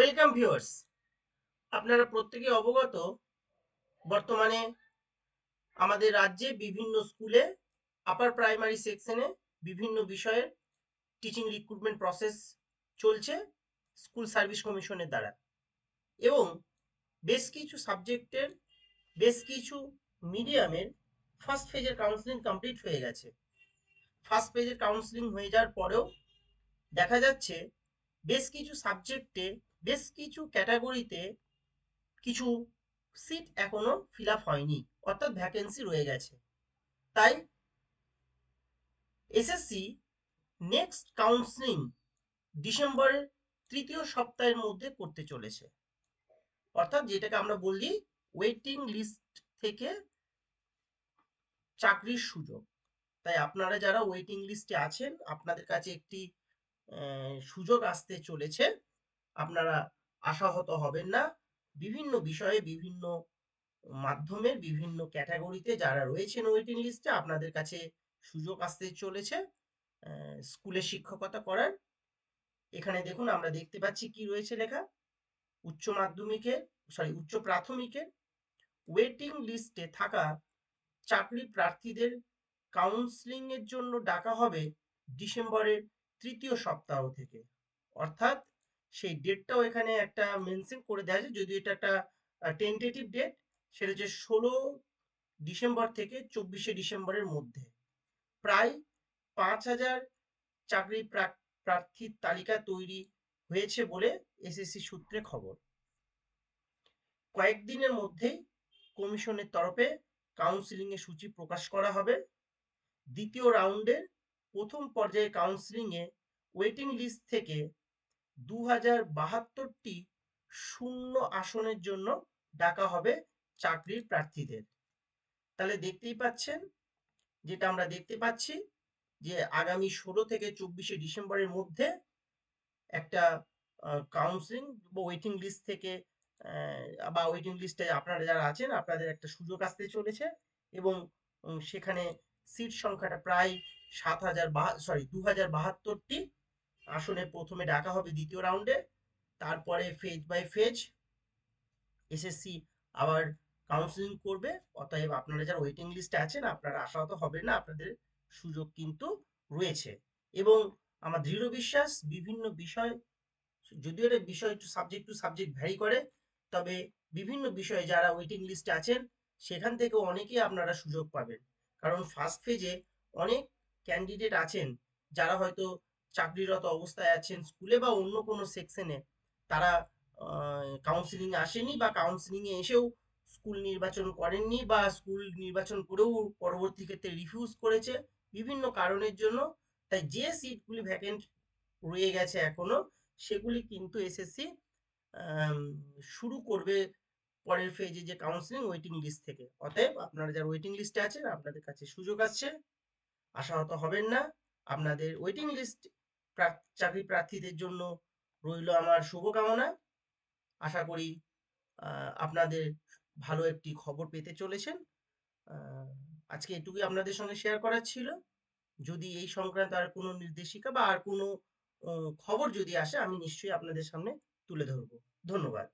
Welcome viewers, আপনারা প্রত্যেকে অবগত বর্তমানে আমাদের রাজ্যে বিভিন্ন স্কুলে আপার প্রাইমারি সেকশনে বিভিন্ন বিষয়ের টিচিং রিক্রুটমেন্ট প্রসেস চলছে স্কুল সার্ভিস কমিশনের দ্বারা। এবং বেশ কিছু সাবজেক্টের বেশ কিছু মিডিয়ামের ফার্স্ট ফেজের কাউন্সিলিং কমপ্লিট হয়ে গেছে। ফার্স্ট ফেজের কাউন্সিলিং হয়ে যাওয়ার পরেও দেখা যাচ্ছে বেশ কিছু সাবজেক্টে বেশ কিছু ক্যাটাগরিতে কিছু সিট এখনো ফিল আপ হয়নি, অর্থাৎ ভ্যাকেন্সি রয়ে গেছে। তাই এসএসসি নেক্সট কাউন্সিলিং ডিসেম্বরের তৃতীয় সপ্তাহের মধ্যে করতে চলেছে, অর্থাৎ যেটাকে আমরা বলি ওয়েটিং লিস্ট থেকে চাকরির সুযোগ। তাই আপনারা যারা ওয়েটিং লিস্টে আছেন, আপনাদের কাছে একটি সুযোগ আসতে চলেছে। আপনারা আশাহত হবেন না। বিভিন্ন বিষয়ে বিভিন্ন মাধ্যমের বিভিন্ন ক্যাটাগরিতে যারা রয়েছেন ওয়েটিং লিস্টে, আপনাদের কাছে সুযোগ আসতে চলেছে স্কুলে শিক্ষকতা করার। এখানে দেখুন, আমরা দেখতে পাচ্ছি কি রয়েছে লেখা। উচ্চ প্রাথমিকের ওয়েটিং লিস্টে থাকা চাকরি প্রার্থীদের কাউন্সিলিং এর জন্য ডাকা হবে ডিসেম্বরের তৃতীয় সপ্তাহ থেকে। অর্থাৎ সেই ডেটটাও এখানে একটা মেনশন করে দেওয়া আছে, যদিও এটা একটা টেন্টেটিভ ডেট। সেটা হচ্ছে 16 ডিসেম্বর থেকে 24শে ডিসেম্বরের মধ্যে। প্রায় 5,000 চাকরি প্রার্থীর তালিকা তৈরি হয়েছে বলে এসএসসি সূত্রে খবর। কয়েকদিনের মধ্যেই কমিশনের তরফে কাউন্সিলিং এর সূচি প্রকাশ করা হবে। দ্বিতীয় রাউন্ডের প্রথম পর্যায়ে কাউন্সিলিং এ ওয়েটিং লিস্ট থেকে 2072টি শূন্য আসনের জন্য ডাকা হবে চাকরির প্রার্থীদের। তাহলে দেখতেই পাচ্ছেন, যেটা আমরা দেখতে পাচ্ছি যে আগামী 16 থেকে 24শে ডিসেম্বরের মধ্যে একটা কাউন্সিলিং বা ওয়েটিং লিস্ট থেকে বা ওয়েটিং লিস্টে আপনারা যারা আছেন আপনাদের একটা সুযোগ আসতে চলেছে। এবং সেখানে সিট সংখ্যাটা প্রায় 2072টি আসনে প্রথমে ডাকা হবে দ্বিতীয় রাউন্ডে। তারপরে ফেজ বাই ফেজ এসএসসি আবার কাউন্সিলিং করবে। অতএব আপনারা যারা ওয়েটিং লিস্টে আছেন আপনারা আশাহত হবেন না, আপনাদের সুযোগ কিন্তু রয়েছে। এবং আমার দৃঢ় বিশ্বাস, বিভিন্ন বিষয়, যদিও এটা বিষয় সাবজেক্ট টু সাবজেক্ট ভ্যারি করে, তবে বিভিন্ন বিষয়ে যারা ওয়েটিং লিস্টে আছেন সেখান থেকে অনেকেই আপনারা সুযোগ পাবেন। কারণ ফার্স্ট ফেজে অনেক ক্যান্ডিডেট আছেন যারা হয়তো চাকরিরত অবস্থায় আছেন স্কুলে বা অন্য কোনো সেকশনে, তারা কাউন্সিলিং আসেনি বা কাউন্সিলিং এ এসেও স্কুল নির্বাচন করেননি বা স্কুল নির্বাচন করেও পরবর্তী ক্ষেত্রে রিফিউজ করেছে বিভিন্ন কারণের জন্য। তাই যে সিটগুলি ভ্যাকেন্ট রয়ে গেছে এখনো, সেগুলি কিন্তু এসএসসি শুরু করবে পরের ফেজে যে কাউন্সিলিং ওয়েটিং লিস্ট থেকে। অতএব আপনারা যারা ওয়েটিং লিস্টে আছেন আপনাদের কাছে সুযোগ আসছে, আশাহত হবেন না। আপনাদের ওয়েটিং লিস্ট চাকরি প্রার্থীদের জন্য রইল আমার শুভকামনা। আশা করি আপনাদের ভালো একটি খবর পেতে চলেছেন। আজকে এটুকুই আপনাদের সঙ্গে শেয়ার করার ছিল। যদি এই সংক্রান্ত আর কোনো নির্দেশিকা বা আর কোনো খবর যদি আসে, আমি নিশ্চয়ই আপনাদের সামনে তুলে ধরবো। ধন্যবাদ।